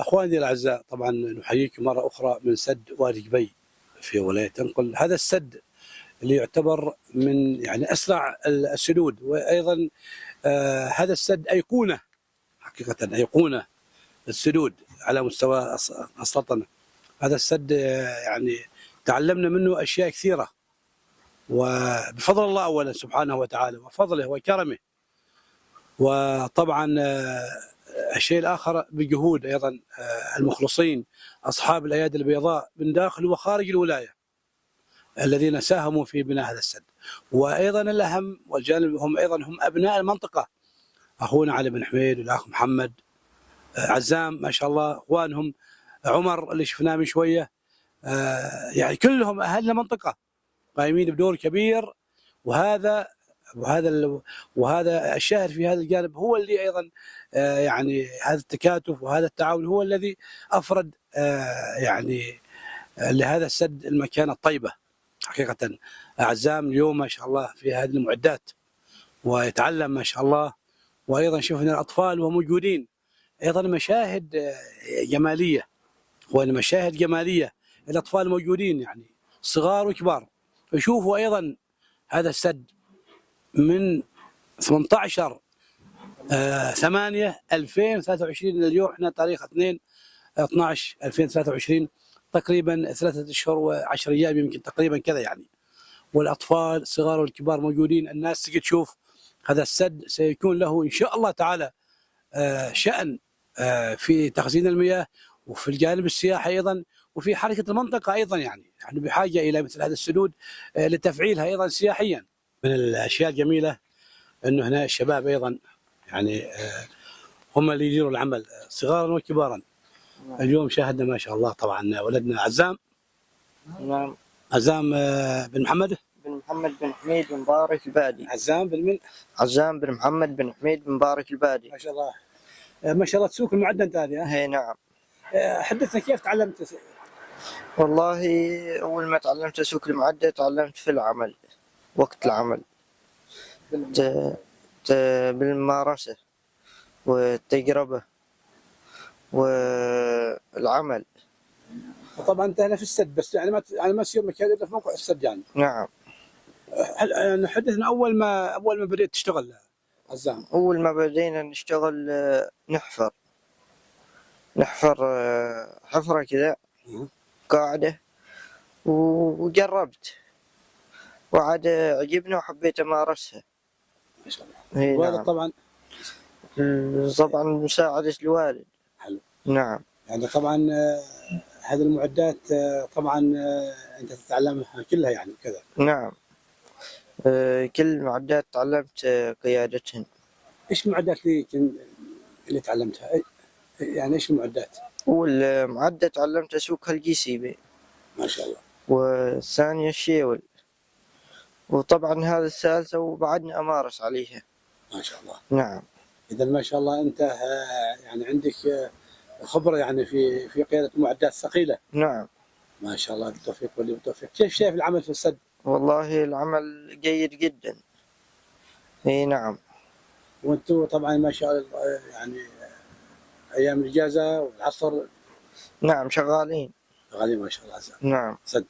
أخواني الأعزاء، طبعا نحييكم مرة أخرى من سد وادي جبي في ولاية تنقل. هذا السد اللي يعتبر من أسرع السدود، وأيضا هذا السد أيقونة، حقيقة أيقونة السدود على مستوى السلطنة. هذا السد تعلمنا منه أشياء كثيرة، وبفضل الله أولا سبحانه وتعالى وفضله وكرمه، وطبعا الشيء الآخر بجهود أيضا المخلصين أصحاب الأيادي البيضاء من داخل وخارج الولاية الذين ساهموا في بناء هذا السد. وأيضا الأهم والجانب هم أبناء المنطقة، أخونا علي بن حميد والأخ محمد عزام ما شاء الله، أخوانهم عمر اللي شفناه من شوية، كلهم أهل المنطقة قائمين بدور كبير. وهذا الشاهد في هذا الجانب هو اللي أيضا هذا التكاتف وهذا التعاون هو الذي أفرد لهذا السد المكانة الطيبة. حقيقة عزام اليوم ما شاء الله في هذه المعدات ويتعلم ما شاء الله، وأيضا شفنا الأطفال وموجودين أيضا مشاهد جمالية، مشاهد جمالية، الأطفال موجودين صغار وكبار. يشوفوا أيضا هذا السد من 18/8/2023 اليوم احنا تاريخ 2/12/2023، تقريبا 3 أشهر و10 أيام يمكن تقريبا كذا والأطفال الصغار والكبار موجودين. الناس تجي تشوف هذا السد، سيكون له إن شاء الله تعالى شأن في تخزين المياه وفي الجانب السياحي أيضا، وفي حركة المنطقة أيضا. نحن بحاجة إلى مثل هذه السدود لتفعيلها أيضا سياحيا. من الأشياء الجميلة أنه هنا الشباب أيضا هم اللي يديروا العمل صغارا وكبارا. اليوم شاهدنا ما شاء الله طبعا ولدنا عزام. نعم. عزام بن محمد بن حميد بن مبارك البادي. عزام بن محمد بن حميد بن مبارك البادي. ما شاء الله ما شاء الله تسوق المعدة أنت هذه. هي نعم. حدثنا كيف تعلمت؟ والله أول ما تعلمت أسوق المعدة تعلمت في العمل، وقت العمل بالممارسة والتجربة والعمل. وطبعا أنت هنا في السد بس ما تصير مكان إلا في موقع السد نعم. حدثنا أول ما بدأت تشتغل عزام. أول ما بدينا نشتغل نحفر حفرة كذا قاعدة، وجربت وعاد عجبني وحبيت أمارسها. ما شاء الله. وهذا طبعا مساعدة الوالد. حلو. نعم. طبعا هذه المعدات طبعا أنت تتعلمها كلها كذا. نعم. كل المعدات تعلمت قيادتهن. إيش المعدات اللي تعلمتها؟ إيش المعدات؟ أول معدة تعلمت أسوقها الجيسيبي ما شاء الله، والثانية الشيول، وطبعا هذا الثالثة وبعدني أمارس عليها. ما شاء الله. نعم. إذا ما شاء الله أنت عندك خبرة في قيادة معدات ثقيلة. نعم. ما شاء الله، بالتوفيق والتوفيق. كيف شايف العمل في السد؟ والله العمل جيد جدا. اي نعم. وانتم طبعا ما شاء الله ايام الاجازه والعصر. نعم شغالين ما شاء الله. نعم. سد